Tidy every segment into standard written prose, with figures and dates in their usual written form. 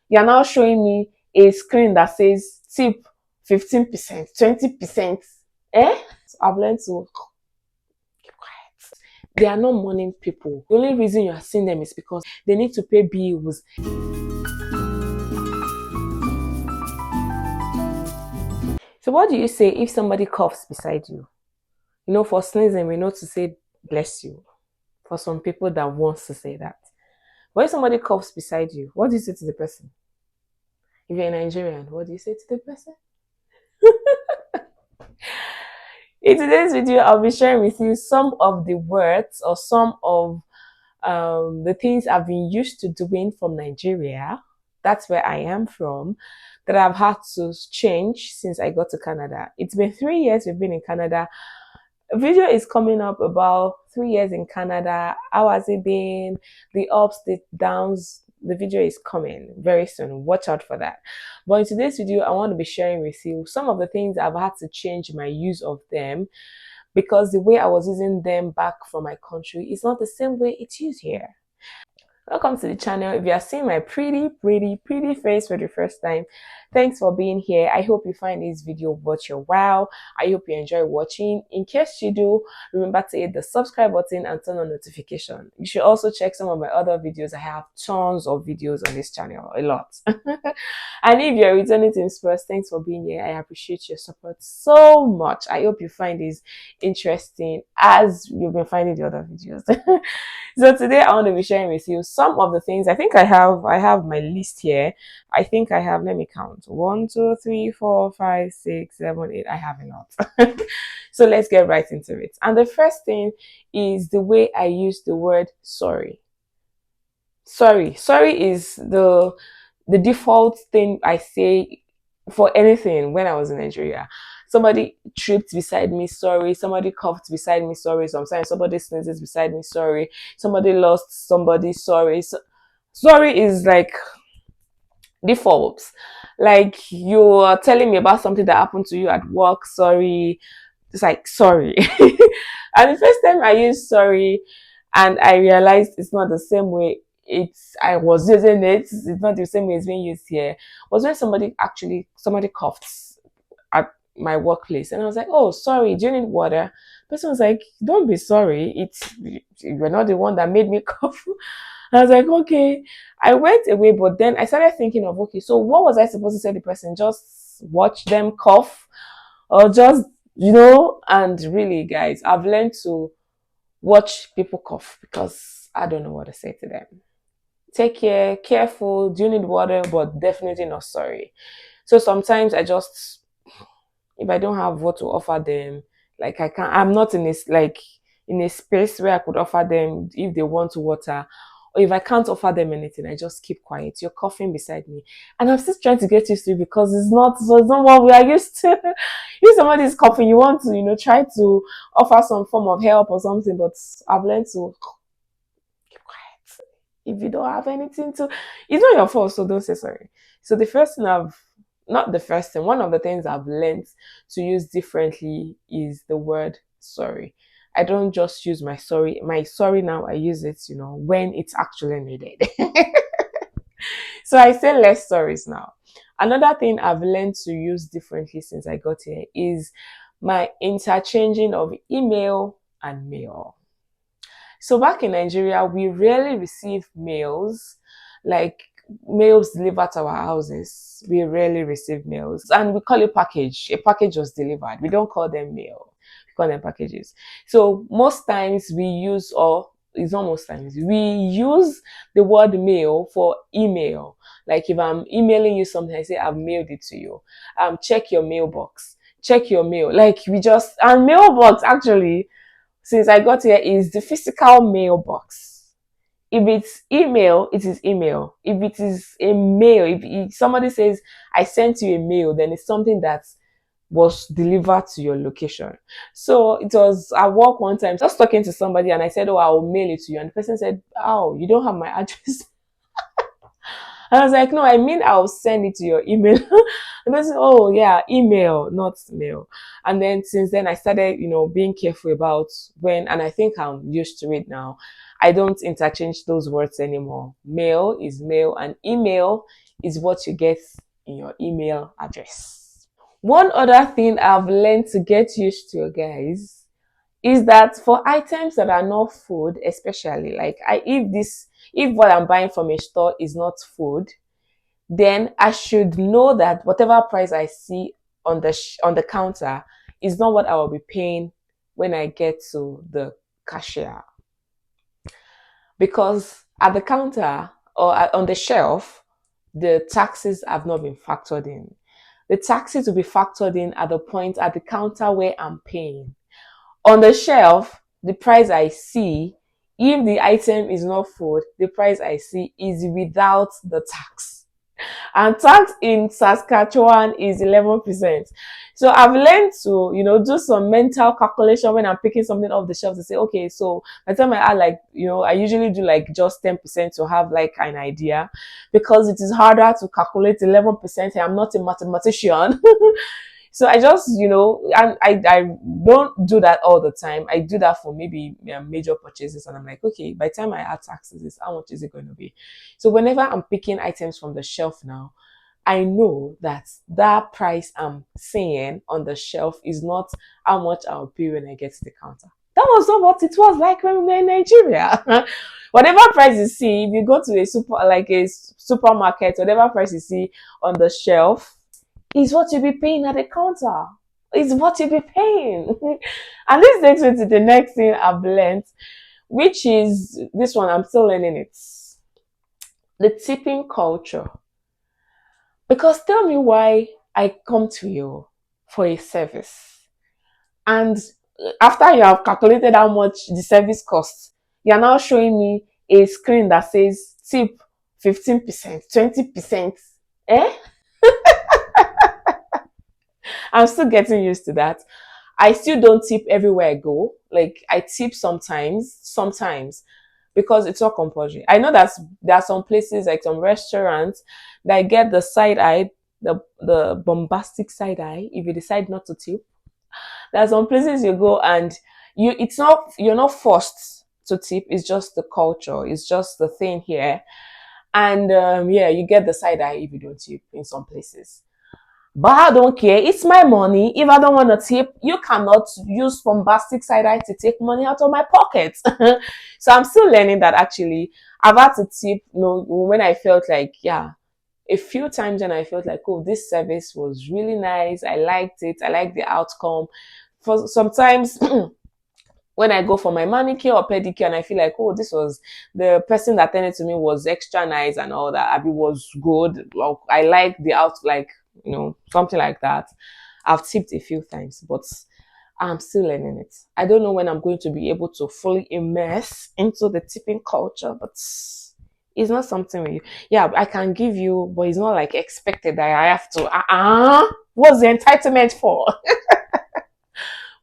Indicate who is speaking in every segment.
Speaker 1: You're now showing me a screen that says tip 15%, 20%. Eh? So I've learned to keep quiet. They are not morning people. The only reason you are seeing them is because they need to pay bills. So what do you say if somebody coughs beside you? You know, for sneezing, we know to say bless you. For some people that wants to say that. But if somebody coughs beside you, what do you say to the person? If you're a Nigerian, what do you say to the person? In today's video, I'll be sharing with you some of the words or some of the things I've been used to doing from Nigeria. That's where I am from. That I've had to change since I got to Canada. It's been 3 years we've been in Canada. A video is coming up about 3 years in Canada. How has it been? The ups, the downs. The video is coming very soon. Watch out for that. But in today's video, I want to be sharing with you some of the things I've had to change my use of them, because the way I was using them back from my country is not the same way it's used here. Welcome to the channel. If you are seeing my pretty face for the first time, thanks for being here. I hope you find this video worth your while. I hope you enjoy watching. In case you do, remember to hit the subscribe button and turn on notification. You should also check some of my other videos. I have tons of videos on this channel, a lot. And if you're returning to this first, thanks for being here. I appreciate your support so much. I hope you find this interesting as you've been finding the other videos. So today I want to be sharing with you some of the things. I think I have my list here. I think I have, let me count. 1, 2, 3, 4, 5, 6, 7, 8. I have a lot. So let's get right into it. And the first thing is the way I use the word sorry. Sorry is the default thing I say for anything when I was in Nigeria. Somebody tripped beside me, sorry. Somebody coughed beside me, sorry. Sometimes somebody sneezes beside me, sorry. Somebody lost somebody, sorry. So, sorry is like default. Like you are telling me about something that happened to you at work, sorry. It's like sorry. And the first time I used sorry and I realized it's not the same way I was using it, it's not the same way it's being used here, was when somebody coughed at my workplace, and I was like, oh, sorry, do you need water? The person was like, don't be sorry, you're not the one that made me cough. I was like, okay. I went away, but then I started thinking of, okay, so what was I supposed to say to the person? Just watch them cough, or just, and really, guys, I've learned to watch people cough because I don't know what to say to them. Take care, careful, do you need water? But definitely not sorry. So sometimes if I don't have what to offer them, like I'm not in a space where I could offer them if they want water, or if I can't offer them anything, I just keep quiet. You're coughing beside me, and I'm still trying to get used to it because it's not what we are used to. If somebody is coughing, you want to, try to offer some form of help or something, but I've learned to keep quiet. If you don't have anything to, it's not your fault, so don't say sorry. So one of the things I've learned to use differently is the word sorry. I don't just use my sorry. My sorry now, I use it, when it's actually needed. So I say less sorries now. Another thing I've learned to use differently since I got here is my interchanging of email and mail. So back in Nigeria, we rarely receive mails, like mails delivered to our houses. We rarely receive mails, and we call it package. A package was delivered. We don't call them mail. We call them packages. So most times we use, or it's not most times, we use the word mail for email. Like if I'm emailing you something, I say I've mailed it to you. Check your mailbox. Check your mail. Like and mailbox actually, since I got here, is the physical mailbox. If it's email, it is email. If it is a mail, if somebody says, I sent you a mail, then it's something that was delivered to your location. So it was at work one time, just talking to somebody, and I said, oh, I will mail it to you. And the person said, oh, you don't have my address. And I was like, no, I mean, I'll send it to your email. The person, oh yeah, email, not mail. And then since then I started, being careful about when, and I think I'm used to it now. I don't interchange those words anymore. Mail is mail and email is what you get in your email address. One other thing I've learned to get used to, guys, is that for items that are not food, especially like if what I'm buying from a store is not food, then I should know that whatever price I see on the counter is not what I will be paying when I get to the cashier. Because at the counter or on the shelf, the taxes have not been factored in. The taxes will be factored in at the point at the counter where I'm paying. On the shelf, the price I see, if the item is not food, the price I see is without the tax. And tax in Saskatchewan is 11%. So I've learned to, do some mental calculation when I'm picking something off the shelf to say, okay, so by the time I add I usually do like just 10% to have like an idea, because it is harder to calculate 11%. I'm not a mathematician. So I just, and I don't do that all the time. I do that for maybe major purchases, and I'm like, okay, by the time I add taxes, how much is it going to be? So whenever I'm picking items from the shelf now, I know that that price I'm seeing on the shelf is not how much I'll pay when I get to the counter. That was not what it was like when we were in Nigeria. Whatever price you see, if you go to a supermarket, whatever price you see on the shelf is what you'll be paying at the counter. Is what you'll be paying. And this takes me to the next thing I've learned, which is this one, I'm still learning it. The tipping culture. Because tell me why I come to you for a service, and after you have calculated how much the service costs, you're now showing me a screen that says tip 15%, 20%. Eh? I'm still getting used to that. I still don't tip everywhere I go. Like I tip sometimes, because it's not compulsory. I know that there are some places, like some restaurants, that get the side eye, the bombastic side eye if you decide not to tip. There are some places you go and you're not forced to tip. It's just the culture. It's just the thing here. And yeah, you get the side eye if you don't tip in some places. But I don't care. It's my money. If I don't want to tip, you cannot use bombastic side eye to take money out of my pocket. So I'm still learning that actually. I've had to tip, when I felt like, yeah, a few times when I felt like, oh, this service was really nice. I liked it. I liked the outcome. For sometimes when I go for my manicure or pedicure and I feel like, oh, the person that attended to me was extra nice and all that. Abby was good. Well, I like the something like that. I've tipped a few times, but I'm still learning it. I don't know when I'm going to be able to fully immerse into the tipping culture, but it's not something I can give you, but it's not like expected that I have to, what's the entitlement for?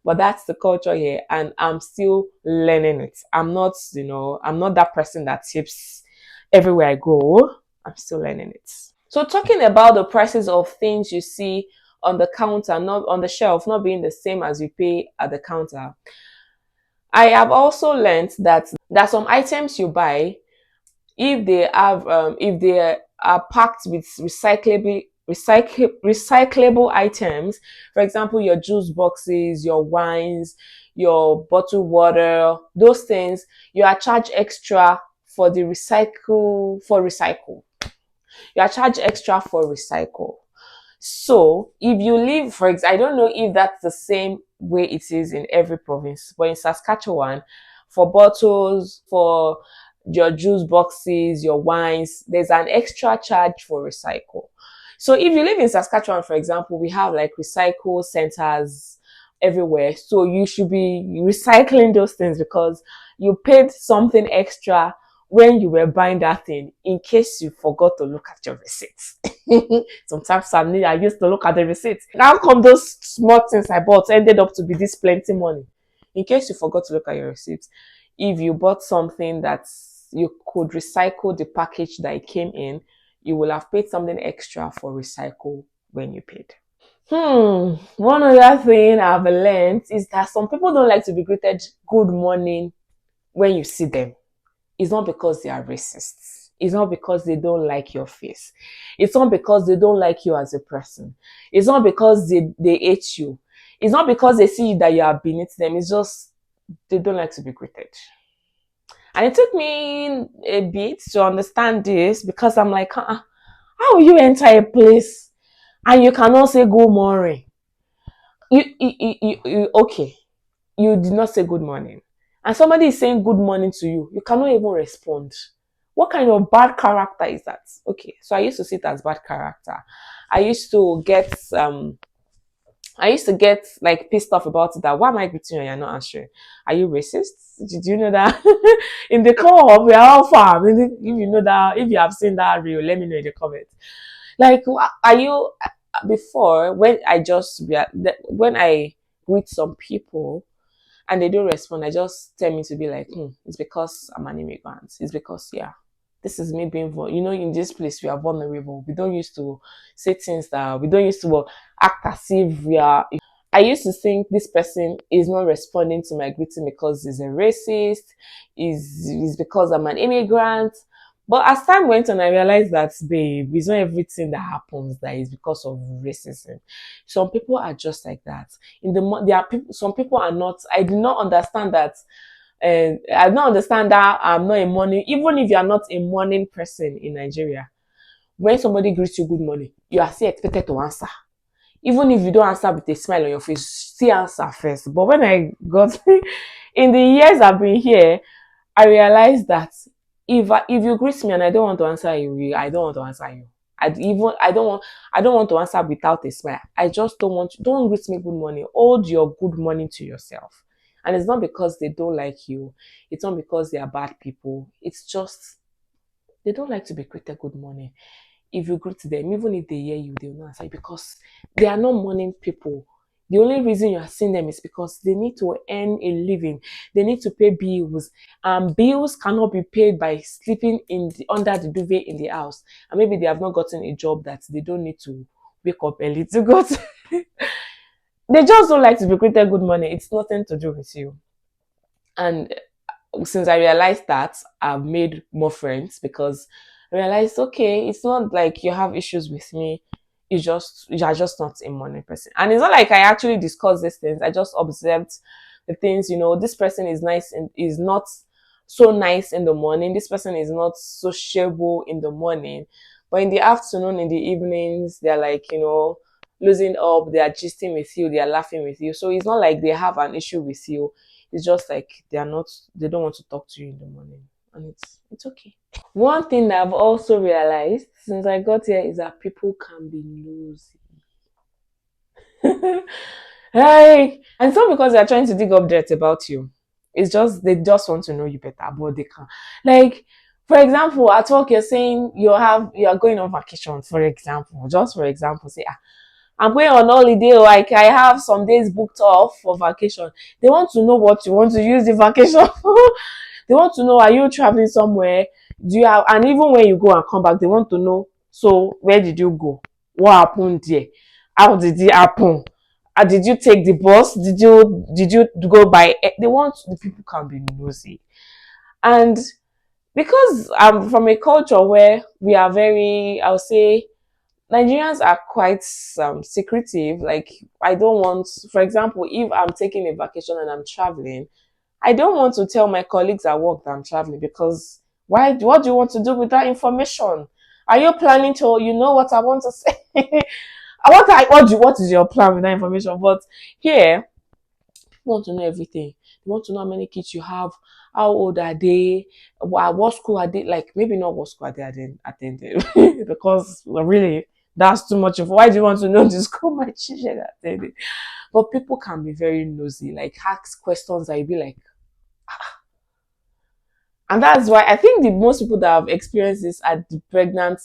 Speaker 1: But that's the culture here, and I'm still learning it. I'm not that person that tips everywhere I go. I'm still learning it. So talking about the prices of things you see on the counter, not on the shelf, not being the same as you pay at the counter, I have also learned that there are some items you buy, if they are packed with recyclable items, for example, your juice boxes, your wines, your bottled water, those things, you are charged extra for the recycle. You are charged extra for recycle. So if you live, for example, I don't know if that's the same way it is in every province, but in Saskatchewan, for bottles, for your juice boxes, your wines, there's an extra charge for recycle. So if you live in Saskatchewan, for example, we have like recycle centers everywhere. So you should be recycling those things because you paid something extra when you were buying that thing, in case you forgot to look at your receipts. Sometimes I used to look at the receipts. How come those small things I bought ended up to be this plenty money? In case you forgot to look at your receipts, if you bought something that you could recycle the package that it came in, you will have paid something extra for recycle when you paid. One other thing I've learned is that some people don't like to be greeted good morning when you see them. It's not because they are racists. It's not because they don't like your face. It's not because they don't like you as a person. It's not because they hate you. It's not because they see that you are beneath them. It's just they don't like to be greeted. And it took me a bit to understand this because I'm like, how will you enter a place and you cannot say good morning? Okay, you did not say good morning. And somebody is saying good morning to you. You cannot even respond. What kind of bad character is that? Okay, so I used to see it as bad character. I used to get I used to get like pissed off about it that why am I greeting you and you're not answering? Are you racist? Did you know that in the club we are all fam? If you know that, if you have seen that reel, let me know in the comments. Like, are you before when when I greet some people and they don't respond, I just tell me to be like, it's because I'm an immigrant. It's because yeah, this is me being in this place we are vulnerable. We don't used to say things that we don't used to act as if we are. I used to think this person is not responding to my greeting because he's a racist, is because I'm an immigrant. But as time went on, I realized that, babe, it's not everything that happens that is because of racism. Some people are just like that. There are people. Some people are not. I did not understand that. And I don't understand that I'm not a morning. Even if you are not a morning person in Nigeria, when somebody greets you good morning, you are still expected to answer. Even if you don't answer with a smile on your face, still answer first. But when I got in the years I've been here, I realized that if you greet me and I don't want to answer you, I don't want to answer you. I don't want to answer without a smile. I just don't greet me good morning. Hold your good morning to yourself. And it's not because they don't like you. It's not because they are bad people. It's just they don't like to be greeted good morning. If you greet them, even if they hear you, they will not answer you because they are not morning people. The only reason you are seeing them is because they need to earn a living. They need to pay bills. And bills cannot be paid by sleeping under the duvet in the house. And maybe they have not gotten a job that they don't need to wake up early to go to. They just don't like to be greeted good morning. It's nothing to do with you. And since I realized that, I've made more friends because I realized, okay, it's not like you have issues with me. You're just not a morning person. And it's not like I actually discussed these things. I just observed the things, this person is nice and is not so nice in the morning. This person is not sociable in the morning. But in the afternoon, in the evenings, they're like, losing up, they are gisting with you, they are laughing with you. So it's not like they have an issue with you. It's just like they don't want to talk to you in the morning. And it's okay. One thing that I've also realized since I got here is that people can be nosy. Hey, and it's not because they're trying to dig up dirt about you. It's just they just want to know you better, but they can't. Like, for example, at work you're saying you are going on vacation, for example. Just for example, say, I'm going on holiday, like I have some days booked off for vacation. They want to know what you want to use the vacation for. They want to know, are you traveling somewhere? Do you have, and even when you go and come back, they want to know, so where did you go? What happened there? How did it happen? Did you take the bus? Did you go by? They want the people can be nosy. And because I'm from a culture where we are very, I'll say, Nigerians are quite secretive. Like, I don't want, for example, if I'm taking a vacation and I'm traveling, I don't want to tell my colleagues at work that I'm traveling because why? What do you want to do with that information? Are you planning to? You know what I want to say. What is your plan with that information? But here, people want to know everything. They want to know how many kids you have, how old are they, what school are they, like maybe not what school are they attended because really that's too much of why do you want to know the school my children attended? But people can be very nosy, like ask questions that you be like, and that's why I think the most people that have experienced this are the pregnant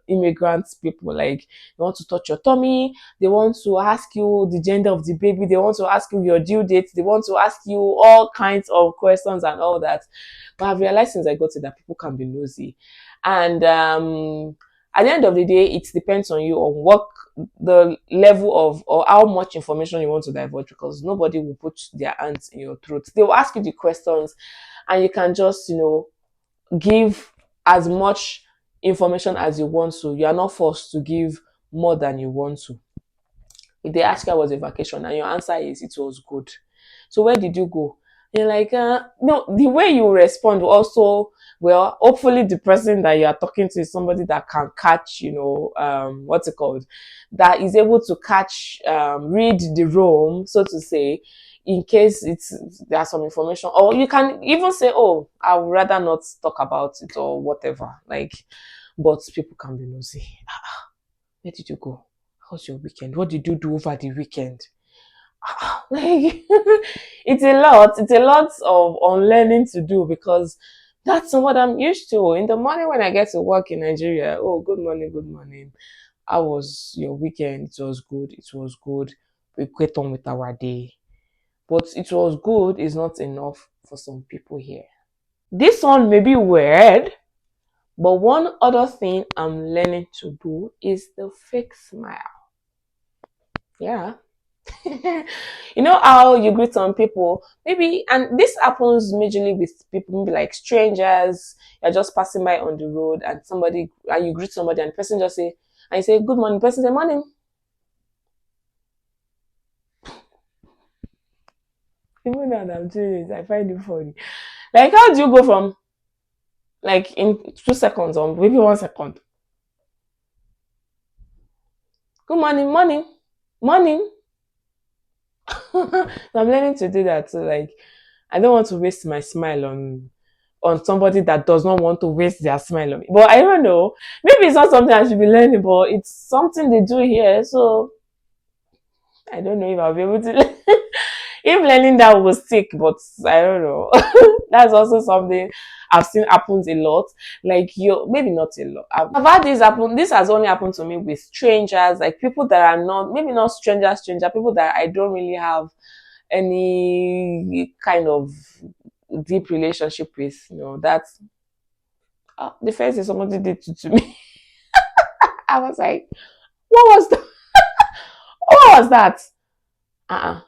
Speaker 1: immigrants people. Like they want to touch your tummy, they want to ask you the gender of the baby, they want to ask you your due date, they want to ask you all kinds of questions and all that. But I've realized since I got it that people can be nosy. And at the end of the day, it depends on you on what the level of or how much information you want to divulge because nobody will put their hands in your throat. They will ask you the questions and you can just, give as much information as you want to. You are not forced to give more than you want to. If they ask you how was a vacation and your answer is it was good. So where did you go? You're like, no, the way you respond will also, well, hopefully the person that you are talking to is somebody that can catch, what's it called? That is able to catch, read the room, so to say, in case there's some information. Or you can even say, oh, I would rather not talk about it or whatever. Like, but people can be nosy. Where did you go? How's your weekend? What did you do over the weekend? Like, it's a lot of unlearning to do because that's what I'm used to. In the morning when I get to work in Nigeria, oh, good morning, good morning. How was your weekend? It was good. It was good. We get on with our day. But it was good is not enough for some people here. This one may be weird, but one other thing I'm learning to do is the fake smile. Yeah. You know how you greet some people, maybe, and this happens majorly with people, maybe like strangers. You're just passing by on the road, and you greet somebody, and the person just say, and you say, "Good morning." The person say, "Morning." Even now that I'm doing it, I find it funny. Like, how do you go from like in 2 seconds or maybe 1 second? Good morning, morning, morning. So I'm learning to do that. So like, I don't want to waste my smile on somebody that does not want to waste their smile on me. But I don't know. Maybe it's not something I should be learning, but it's something they do here. So I don't know if I'll be able to if learning that will stick, but I don't know. That's also something I've seen happens a lot. Like you maybe not a lot. I've had this happen. This has only happened to me with strangers, like people that are not maybe not stranger, people that I don't really have any kind of deep relationship with, that's the first thing somebody did to me. I was like, what was that? What was that? Uh-uh.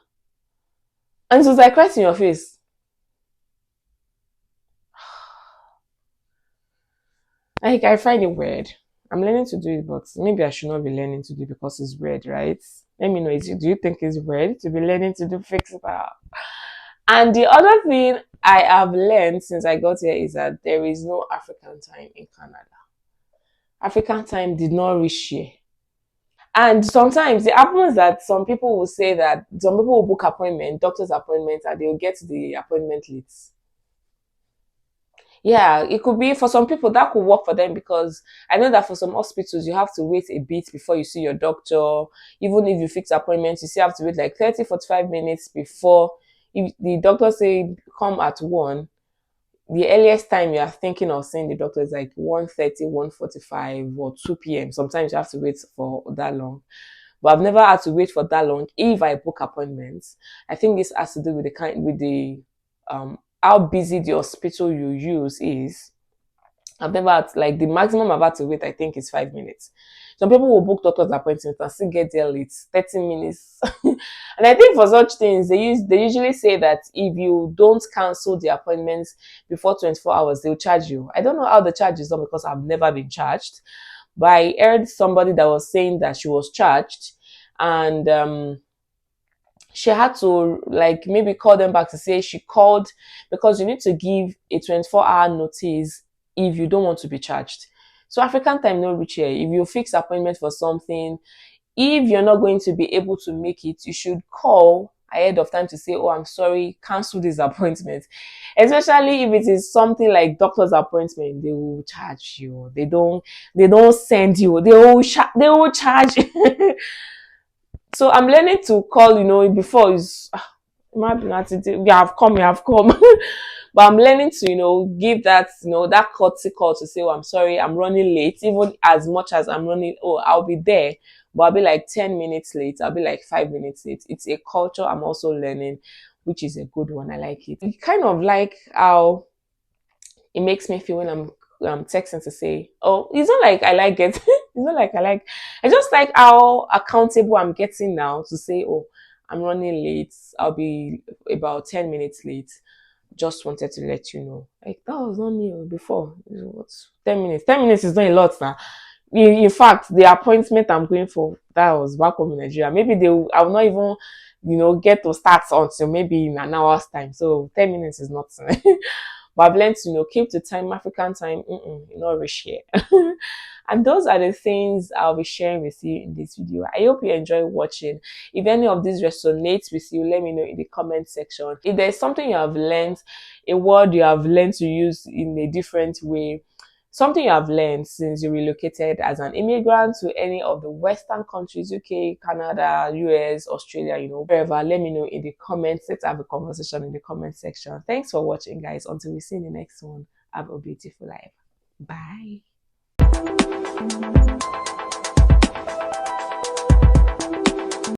Speaker 1: And it was like right in your face. Like, I find it weird. I'm learning to do it, but maybe I should not be learning to do it because it's weird, right? Let me know. Do you think it's weird to be learning to do fake smile? And the other thing I have learned since I got here is that there is no African time in Canada. African time did not reach here. And sometimes it happens that some people will say that some people will book doctor's appointments, and they'll get to the appointment late. Yeah, it could be for some people that could work for them because I know that for some hospitals you have to wait a bit before you see your doctor. Even if you fix appointments, you still have to wait like 30, 45 minutes before. If the doctor say come at 1, the earliest time you are thinking of seeing the doctor is like 1:30, 1:45, or 2 p.m. Sometimes you have to wait for that long. But I've never had to wait for that long if I book appointments. I think this has to do with the how busy the hospital you use is. I've never had, like, the maximum I've had to wait, I think, is 5 minutes. Some people will book doctor's appointments and still get there late, 30 minutes. And I think for such things, they usually say that if you don't cancel the appointments before 24 hours, they'll charge you. I don't know how the charge is done because I've never been charged. But I heard somebody that was saying that she was charged, and she had to like maybe call them back to say she called because you need to give a 24-hour notice if you don't want to be charged. So African time no reach here. If you fix appointment for something, if you're not going to be able to make it, you should call ahead of time to say, oh, I'm sorry, cancel this appointment. Especially if it is something like doctor's appointment, they will charge you. They don't send you. They will charge. So I'm learning to call, before is we have come, we have come. But I'm learning to, give that, that courtesy call to say, oh, I'm sorry, I'm running late. Even as much as I'm running, oh, I'll be there, but I'll be like 10 minutes late. I'll be like 5 minutes late. It's a culture I'm also learning, which is a good one. I like it. It's kind of like how it makes me feel when I'm texting to say, oh, it's not like I like it. It's not like I just like how accountable I'm getting now to say, oh, I'm running late. I'll be about 10 minutes late. just wanted to let you know. Like, that was not me before. What? 10 minutes. 10 minutes is not a lot now. In fact, the appointment I'm going for, that was back home in Nigeria. Maybe I will not even, get to start until maybe in an hour's time. So 10 minutes is not. But I've learned to, keep to time, African time, not rush here. And those are the things I'll be sharing with you in this video. I hope you enjoy watching. If any of this resonates with you, let me know in the comment section. If there's something you have learned, a word you have learned to use in a different way, something you have learned since you relocated as an immigrant to any of the Western countries, UK, Canada, US, Australia, wherever, let me know in the comments. Let's have a conversation in the comment section. Thanks for watching, guys. Until we see in the next one, have a beautiful life. Bye.